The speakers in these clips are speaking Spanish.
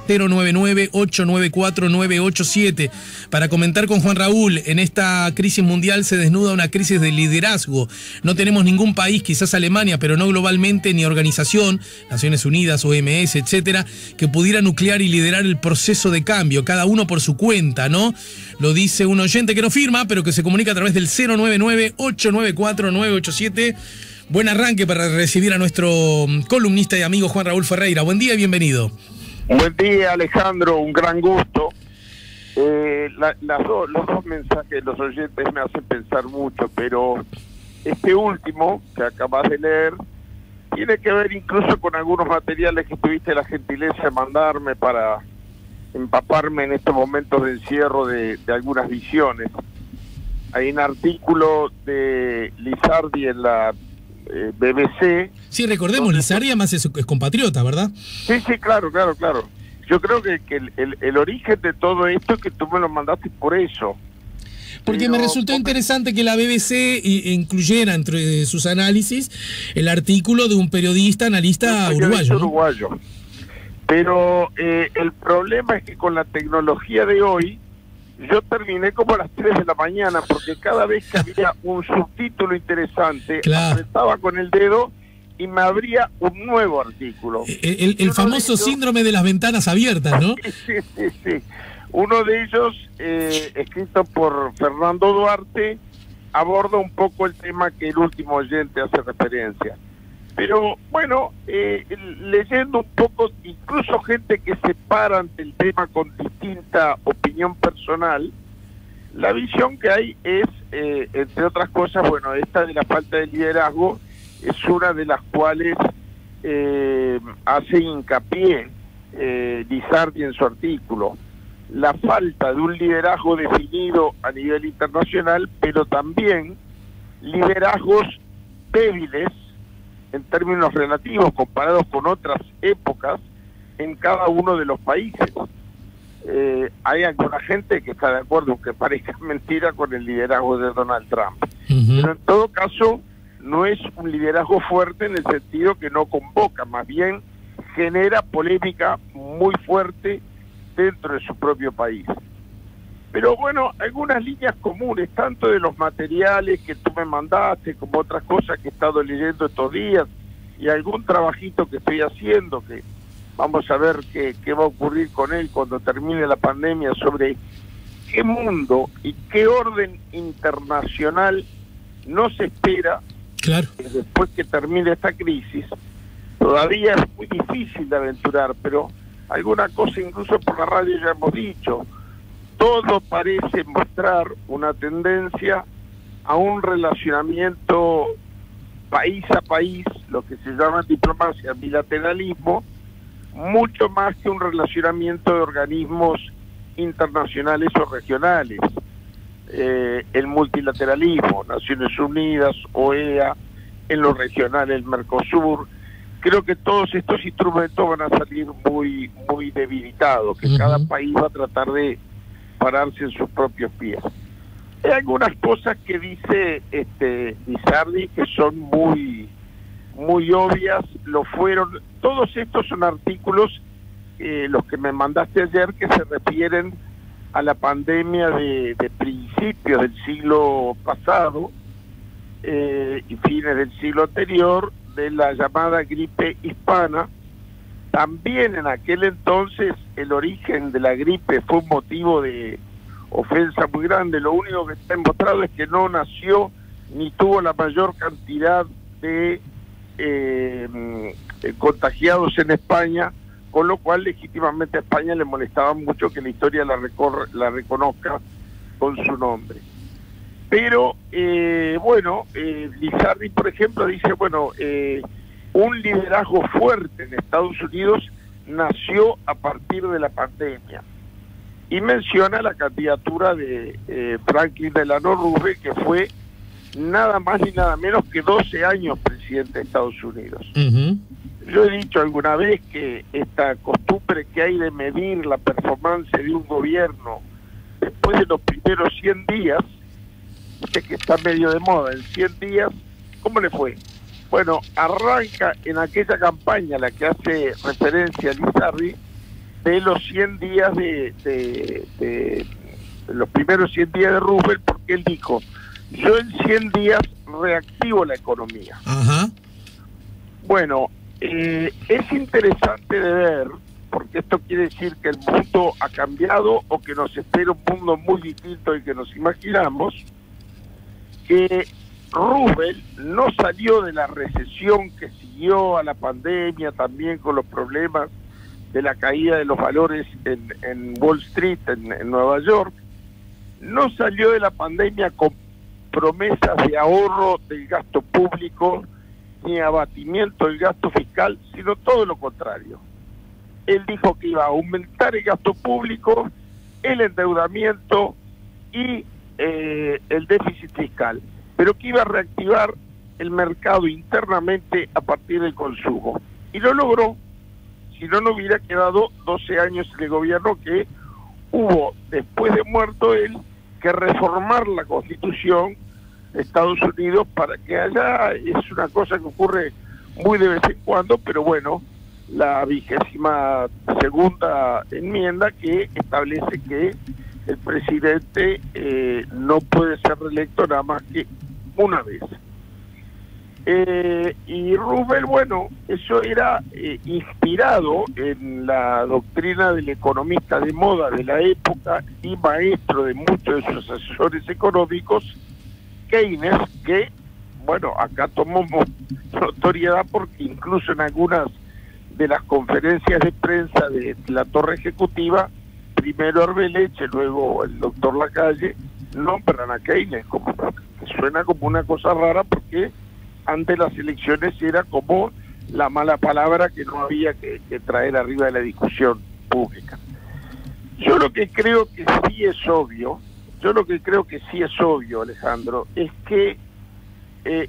099-894-987. Para comentar con Juan Raúl, en esta crisis mundial se desnuda una crisis de liderazgo. No tenemos ningún país, quizás Alemania, pero no globalmente, ni organización, Naciones Unidas, OMS, etcétera, que pudiera nuclear y liderar el proceso de cambio, cada uno por su cuenta, ¿no? Lo dice un oyente que no firma, pero que se comunica a través del 099-894-987. Buen arranque para recibir a nuestro columnista y amigo Juan Raúl Ferreira. Buen día y bienvenido. Buen día, Alejandro, un gran gusto. Los dos mensajes de los oyentes me hacen pensar mucho, pero este último que acabas de leer tiene que ver incluso con algunos materiales que tuviste la gentileza de mandarme para empaparme en estos momentos de encierro de algunas visiones. Hay un artículo de Lizardi en la BBC. Sí, recordemos, Lizardi además es compatriota, ¿verdad? Sí, claro. Yo creo que el origen de todo esto es que tú me lo mandaste por eso. Porque me resultó interesante que la BBC incluyera entre sus análisis el artículo de un analista uruguayo, ¿no? Pero el problema es que con la tecnología de hoy, yo terminé como a las 3 de la mañana, porque cada vez que había un subtítulo interesante, apretaba con el dedo y me abría un nuevo artículo. El famoso síndrome de las ventanas abiertas, ¿no? Sí. Uno de ellos, escrito por Fernando Duarte, aborda un poco el tema que el último oyente hace referencia. Pero bueno, leyendo un poco, incluso gente que se para ante el tema con distinta opinión personal, la visión que hay es, entre otras cosas, bueno, esta de la falta de liderazgo es una de las cuales hace hincapié Lizardi en su artículo. La falta de un liderazgo definido a nivel internacional, pero también liderazgos débiles en términos relativos comparados con otras épocas en cada uno de los países. Hay alguna gente que está de acuerdo, aunque parezca mentira, con el liderazgo de Donald Trump. Pero en todo caso, no es un liderazgo fuerte en el sentido que no convoca, más bien genera polémica muy fuerte dentro de su propio país. Pero bueno, algunas líneas comunes, tanto de los materiales que tú me mandaste, como otras cosas que he estado leyendo estos días, y algún trabajito que estoy haciendo, que vamos a ver qué va a ocurrir con él cuando termine la pandemia, sobre qué mundo y qué orden internacional no se espera después que termine esta crisis. Todavía es muy difícil de aventurar, pero alguna cosa incluso por la radio ya hemos dicho. Todo parece mostrar una tendencia a un relacionamiento país a país, lo que se llama en diplomacia bilateralismo, mucho más que un relacionamiento de organismos internacionales o regionales. El multilateralismo, Naciones Unidas, OEA, en lo regional el Mercosur. Creo que todos estos instrumentos van a salir muy debilitados, que cada país va a tratar de pararse en sus propios pies. Hay algunas cosas que dice Lizardi que son muy obvias, lo fueron. Todos estos son artículos, los que me mandaste ayer, que se refieren a la pandemia de principios del siglo pasado y fines del siglo anterior, de la llamada gripe hispana. También en aquel entonces el origen de la gripe fue un motivo de ofensa muy grande. Lo único que está demostrado es que no nació ni tuvo la mayor cantidad de contagiados en España, con lo cual legítimamente a España le molestaba mucho que la historia la reconozca con su nombre. Pero, Lizardi, por ejemplo, dice, un liderazgo fuerte en Estados Unidos nació a partir de la pandemia. Y menciona la candidatura de Franklin Delano Roosevelt, que fue nada más ni nada menos que 12 años presidente de Estados Unidos. Yo he dicho alguna vez que esta costumbre que hay de medir la performance de un gobierno después de los primeros 100 días, sé que está medio de moda, en 100 días, ¿cómo le fue? Bueno, arranca en aquella campaña a la que hace referencia Lizardi, de los 100 días de los primeros 100 días de Roosevelt, porque él dijo, yo en 100 días reactivo la economía. Ajá. Bueno, es interesante de ver, porque esto quiere decir que el mundo ha cambiado o que nos espera un mundo muy distinto del que nos imaginamos, que Roosevelt no salió de la recesión que siguió a la pandemia, también con los problemas de la caída de los valores en Wall Street, en Nueva York, no salió de la pandemia con promesas de ahorro del gasto público ni abatimiento del gasto fiscal, sino todo lo contrario. Él dijo que iba a aumentar el gasto público, el endeudamiento y el déficit fiscal, pero que iba a reactivar el mercado internamente a partir del consumo. Y lo logró. Si no, no hubiera quedado 12 años de gobierno que hubo, después de muerto él, que reformar la Constitución de Estados Unidos para que haya, es una cosa que ocurre muy de vez en cuando, pero bueno, la 22ª enmienda que establece que el presidente no puede ser reelecto nada más que una vez. Y Roosevelt, bueno, eso era inspirado en la doctrina del economista de moda de la época y maestro de muchos de sus asesores económicos, Keynes, que, bueno, acá tomamos notoriedad porque incluso en algunas de las conferencias de prensa de la torre ejecutiva, primero Arbeleche, luego el doctor Lacalle, nombran a Keynes, como que suena como una cosa rara porque ante las elecciones era como la mala palabra que no había que traer arriba de la discusión pública. Yo lo que creo que sí es obvio, Alejandro, es que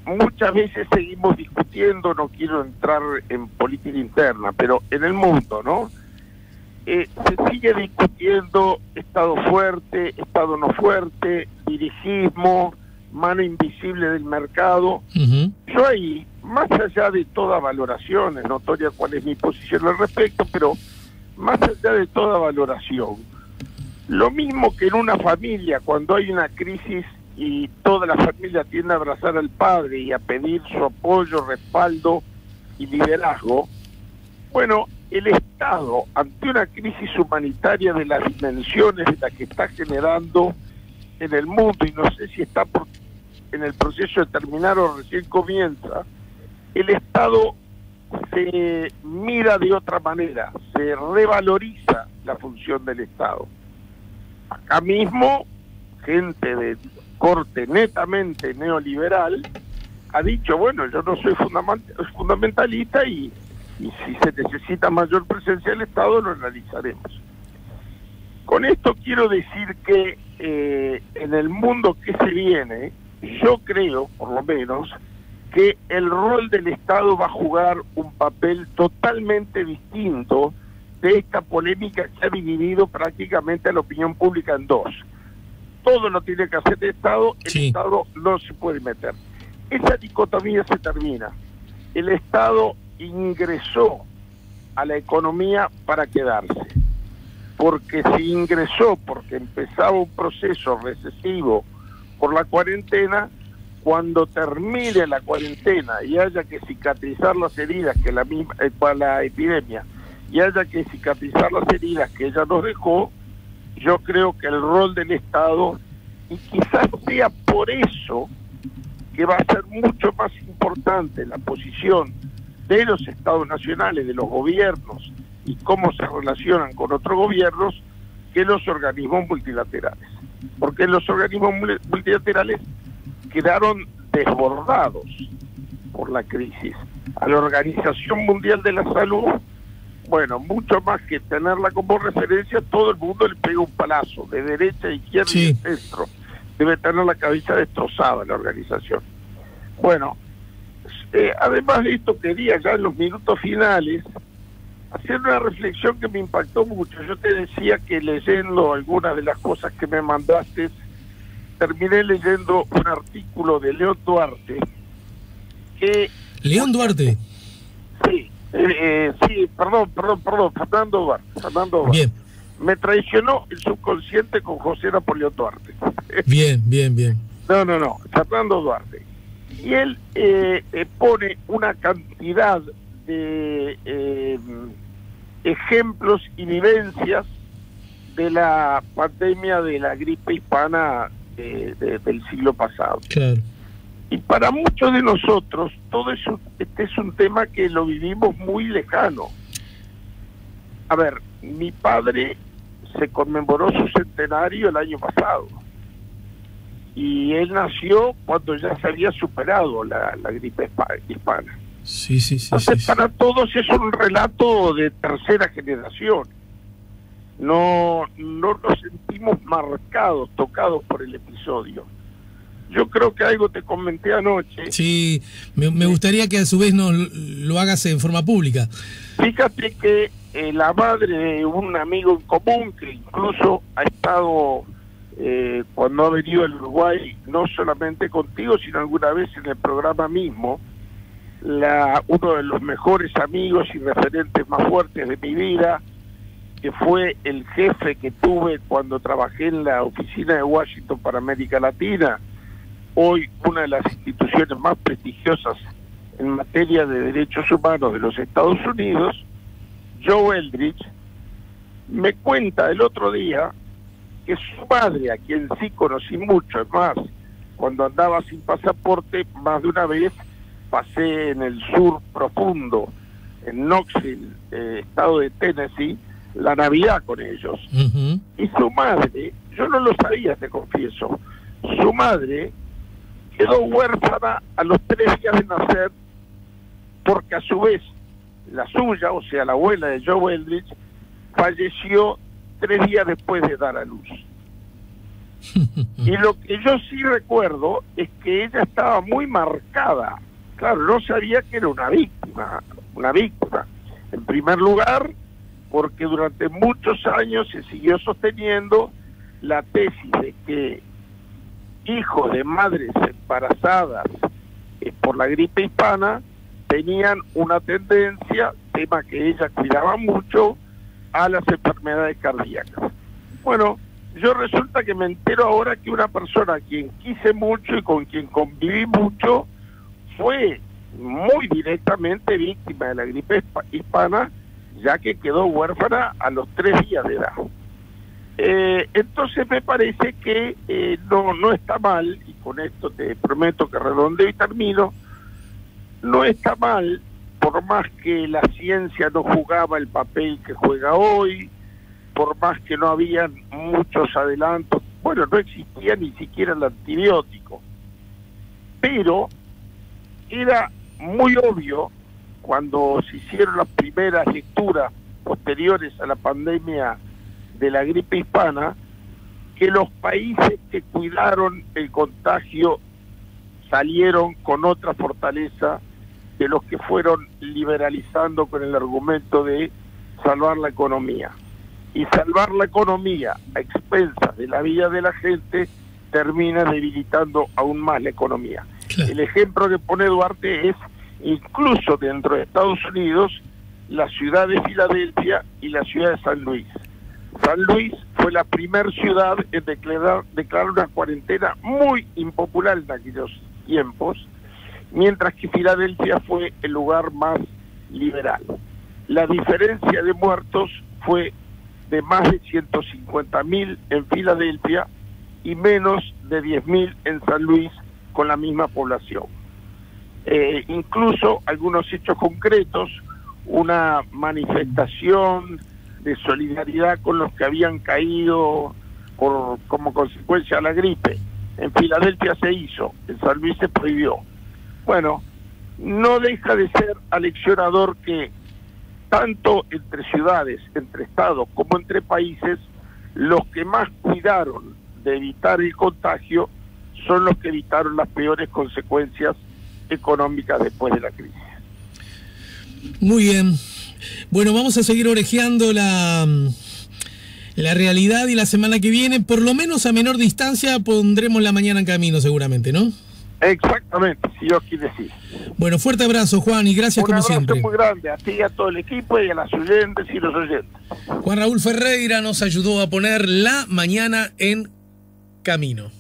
muchas veces seguimos discutiendo, no quiero entrar en política interna, pero en el mundo, ¿no? Se sigue discutiendo Estado fuerte, Estado no fuerte, dirigismo, mano invisible del mercado. Yo ahí, más allá de toda valoración, es notoria cuál es mi posición al respecto, pero más allá de toda valoración, lo mismo que en una familia, cuando hay una crisis y toda la familia tiende a abrazar al padre y a pedir su apoyo, respaldo y liderazgo, bueno, el Estado, ante una crisis humanitaria de las dimensiones de la que está generando en el mundo, y no sé si está en el proceso de terminar o recién comienza, el Estado se mira de otra manera, se revaloriza la función del Estado. Acá mismo, gente de corte netamente neoliberal ha dicho, bueno, yo no soy fundamentalista y si se necesita mayor presencia del Estado lo analizaremos. Con esto quiero decir que en el mundo que se viene, yo creo, por lo menos, que el rol del Estado va a jugar un papel totalmente distinto de esta polémica que ha dividido prácticamente a la opinión pública en dos. Todo lo tiene que hacer el Estado, el Estado no se puede meter. Esa dicotomía se termina. El Estado ingresó a la economía para quedarse. Porque si ingresó porque empezaba un proceso recesivo por la cuarentena, cuando termine la cuarentena y haya que cicatrizar las heridas que para la epidemia y haya que cicatrizar las heridas que ella nos dejó, yo creo que el rol del Estado, y quizás sea por eso que va a ser mucho más importante la posición de los Estados nacionales, de los gobiernos y cómo se relacionan con otros gobiernos, que los organismos multilaterales. Porque los organismos multilaterales quedaron desbordados por la crisis. A la Organización Mundial de la Salud, bueno, mucho más que tenerla como referencia, todo el mundo le pega un palazo, de derecha a izquierda y de centro. Debe tener la cabeza destrozada la organización. Bueno, además de esto, quería ya en los minutos finales hacer una reflexión que me impactó mucho. Yo te decía que leyendo algunas de las cosas que me mandaste, terminé leyendo un artículo de León Duarte. ¿León Duarte? Sí, Sí, perdón, Fernando Duarte. Bien, Me traicionó el subconsciente con José Napoleón Duarte. bien. No, Fernando Duarte. Y él pone una cantidad de ejemplos y vivencias de la pandemia de la gripe hispana del siglo pasado. Claro. Y para muchos de nosotros, este es un tema que lo vivimos muy lejano. A ver, mi padre se conmemoró su centenario el año pasado. Y él nació cuando ya se había superado la gripe hispana. Sí. Entonces, para todos es un relato de tercera generación. No nos sentimos marcados, tocados por el episodio. Yo creo que algo te comenté anoche. Sí, me gustaría que a su vez lo hagas en forma pública. Fíjate que la madre de un amigo en común, que incluso ha estado, cuando ha venido al Uruguay, no solamente contigo, sino alguna vez en el programa mismo, uno de los mejores amigos y referentes más fuertes de mi vida, que fue el jefe que tuve cuando trabajé en la oficina de Washington para América Latina, hoy una de las instituciones más prestigiosas en materia de derechos humanos de los Estados Unidos, Joe Eldridge, me cuenta el otro día que su madre, a quien sí conocí mucho, es más, cuando andaba sin pasaporte, más de una vez pasé en el sur profundo, en Knoxville, estado de Tennessee, la Navidad con ellos. Uh-huh. Y su madre, yo no lo sabía, te confieso, su madre quedó huérfana a los 3 días de nacer, porque a su vez la suya, o sea, la abuela de Joe Eldridge, falleció 3 días después de dar a luz. Y lo que yo sí recuerdo es que ella estaba muy marcada. Claro, no sabía que era una víctima. En primer lugar, porque durante muchos años se siguió sosteniendo la tesis de que hijos de madres embarazadas por la gripe hispana tenían una tendencia, tema que ella cuidaba mucho, a las enfermedades cardíacas. Bueno, yo resulta que me entero ahora que una persona a quien quise mucho y con quien conviví mucho fue muy directamente víctima de la gripe hispana, ya que quedó huérfana a los 3 días de edad. Entonces me parece que no está mal, y con esto te prometo que redondeo y termino, no está mal, por más que la ciencia no jugaba el papel que juega hoy, por más que no habían muchos adelantos, bueno, no existía ni siquiera el antibiótico, pero era muy obvio cuando se hicieron las primeras lecturas posteriores a la pandemia de la gripe hispana, que los países que cuidaron el contagio salieron con otra fortaleza de los que fueron liberalizando con el argumento de salvar la economía. Y salvar la economía a expensas de la vida de la gente termina debilitando aún más la economía. Claro. El ejemplo que pone Duarte es, incluso dentro de Estados Unidos, la ciudad de Filadelfia y la ciudad de San Luis. San Luis fue la primera ciudad en declarar una cuarentena muy impopular en aquellos tiempos, mientras que Filadelfia fue el lugar más liberal. La diferencia de muertos fue de más de 150.000 en Filadelfia y menos de 10.000 en San Luis, con la misma población. Incluso algunos hechos concretos, una manifestación de solidaridad con los que habían caído como consecuencia de la gripe. En Filadelfia se hizo, en San Luis se prohibió. Bueno, no deja de ser aleccionador que tanto entre ciudades, entre estados, como entre países, los que más cuidaron de evitar el contagio son los que evitaron las peores consecuencias económicas después de la crisis. Muy bien. Bueno, vamos a seguir orejeando la realidad, y la semana que viene, por lo menos a menor distancia, pondremos la mañana en camino seguramente, ¿no? Exactamente, si Dios quiere decir. Bueno, fuerte abrazo, Juan, y gracias como siempre. Un abrazo muy grande a ti y a todo el equipo y a las oyentes y los oyentes. Juan Raúl Ferreira nos ayudó a poner la mañana en camino.